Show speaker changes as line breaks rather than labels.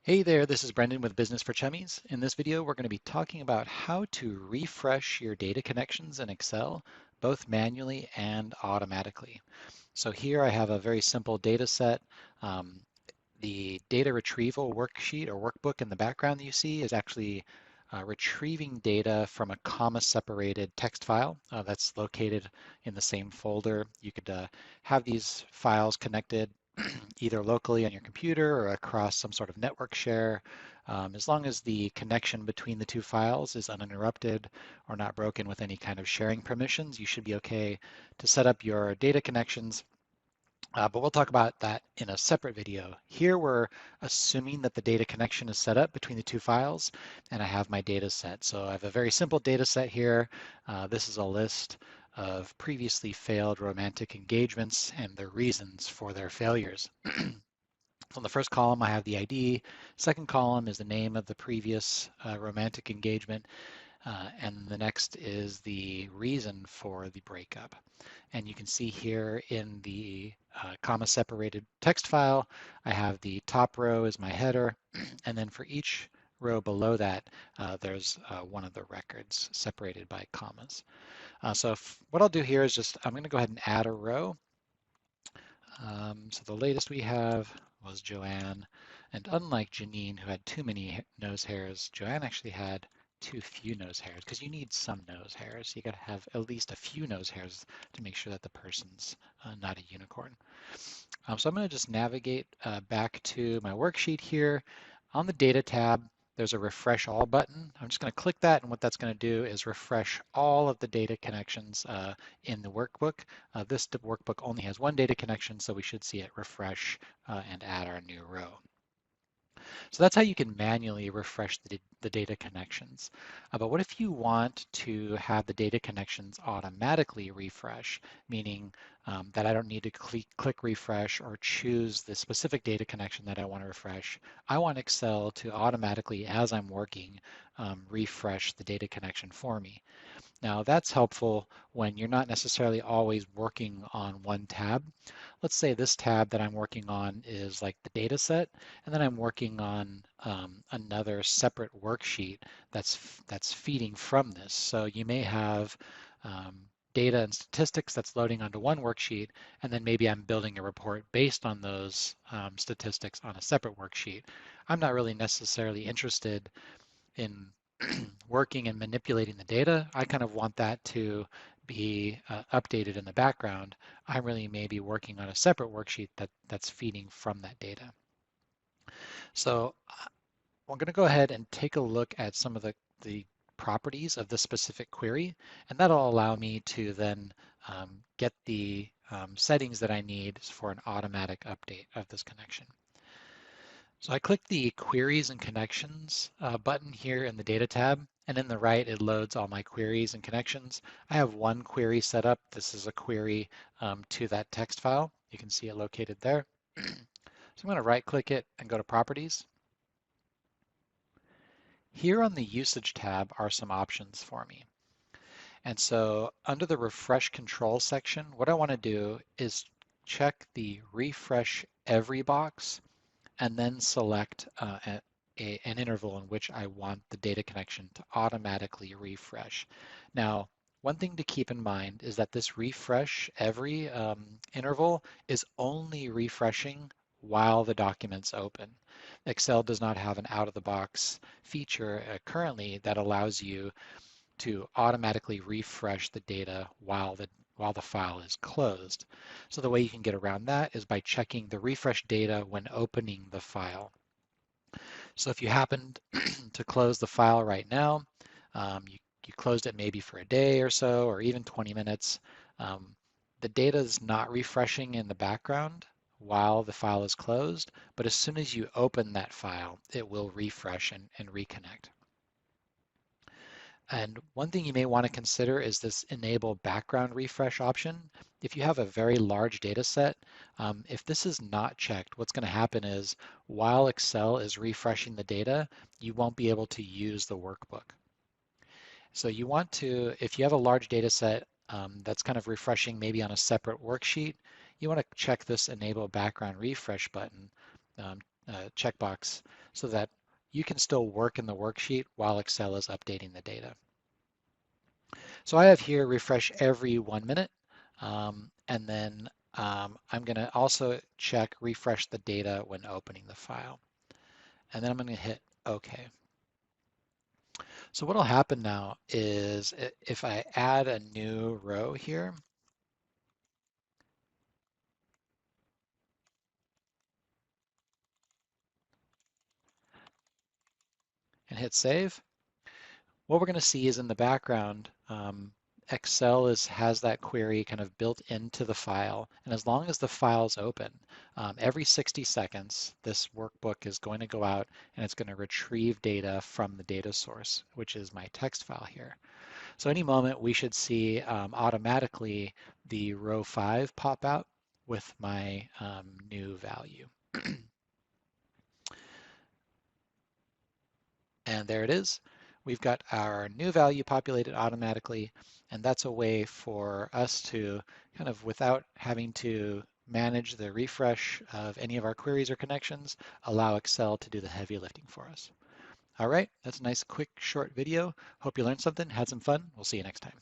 Hey there, this is Brendan with Business for Chummies. In this video, we're going to be talking about how to refresh your data connections in Excel, both manually and automatically. So here I have a very simple data set. Um, the data retrieval worksheet or workbook in the background that you see is actually retrieving data from a comma-separated text file that's located in the same folder. You could have these files connected either locally on your computer or across some sort of network share. As long as the connection between the two files is uninterrupted or not broken with any kind of sharing permissions, you should be okay to set up your data connections. But we'll talk about that in a separate video. Here we're assuming that the data connection is set up between the two files, and I have my data set. So I have a very simple data set here. This is a list of previously failed romantic engagements and the reasons for their failures. So in the first column, I have the ID. Second column is the name of the previous romantic engagement. And the next is the reason for the breakup. And you can see here in the comma-separated text file, I have the top row is my header, and then for each row below that, there's one of the records separated by commas. What I'll do here is I'm going to go ahead and add a row. So the latest we have was Joanne, and unlike Janine, who had too many nose hairs, Joanne actually had too few nose hairs because you need some nose hairs. You got to have at least a few nose hairs to make sure that the person's not a unicorn. So I'm going to just navigate back to my worksheet here. On the Data tab, there's a Refresh All button. I'm just going to click that, and what that's going to do is refresh all of the data connections in the workbook. This workbook only has one data connection, so we should see it refresh and add our new row. So that's how you can manually refresh the data connections. But what if you want to have the data connections automatically refresh, meaning that I don't need to click refresh or choose the specific data connection that I want to refresh. I want Excel to automatically, as I'm working, refresh the data connection for me. Now that's helpful when you're not necessarily always working on one tab. Let's say this tab that I'm working on is like the data set, and then I'm working on another separate worksheet that's feeding from this. So you may have data and statistics that's loading onto one worksheet, and then maybe I'm building a report based on those statistics on a separate worksheet. I'm not really necessarily interested in working and manipulating the data. I kind of want that to be updated in the background. I'm really maybe working on a separate worksheet that's feeding from that data. So we're going to go ahead and take a look at some of the properties of the specific query, and that'll allow me to then get the settings that I need for an automatic update of this connection. So I click the Queries and Connections button here in the Data tab, and in the right it loads all my queries and connections. I have one query set up. This is a query to that text file. You can see it located there. So I'm going to right-click it and go to Properties. Here on the Usage tab are some options for me. And so under the Refresh Control section, what I want to do is check the Refresh Every box and then select an interval in which I want the data connection to automatically refresh. Now, one thing to keep in mind is that this refresh every interval is only refreshing while the document's open. Excel does not have an out-of-the-box feature currently that allows you to automatically refresh the data while the file is closed. So the way you can get around that is by checking the refresh data when opening the file. So if you happened to close the file right now, you closed it maybe for a day or so, or even 20 minutes, the data is not refreshing in the background while the file is closed, but as soon as you open that file, it will refresh and reconnect. And one thing you may want to consider is this enable background refresh option. If you have a very large data set, if this is not checked, what's going to happen is while Excel is refreshing the data, you won't be able to use the workbook. So you want to, if you have a large data set that's kind of refreshing maybe on a separate worksheet, you want to check this enable background refresh button checkbox so that you can still work in the worksheet while Excel is updating the data. So I have here refresh every 1 minute, and then I'm going to also check refresh the data when opening the file. And then I'm going to hit OK. So what will happen now is if I add a new row here and hit save, what we're going to see is in the background, Excel has that query kind of built into the file. And as long as the file's open, every 60 seconds, this workbook is going to go out and it's going to retrieve data from the data source, which is my text file here. So any moment we should see automatically the row 5 pop out with my new value. And there it is. We've got our new value populated automatically, and that's a way for us to kind of, without having to manage the refresh of any of our queries or connections, allow Excel to do the heavy lifting for us. All right, that's a nice, quick, short video. Hope you learned something, had some fun. We'll see you next time.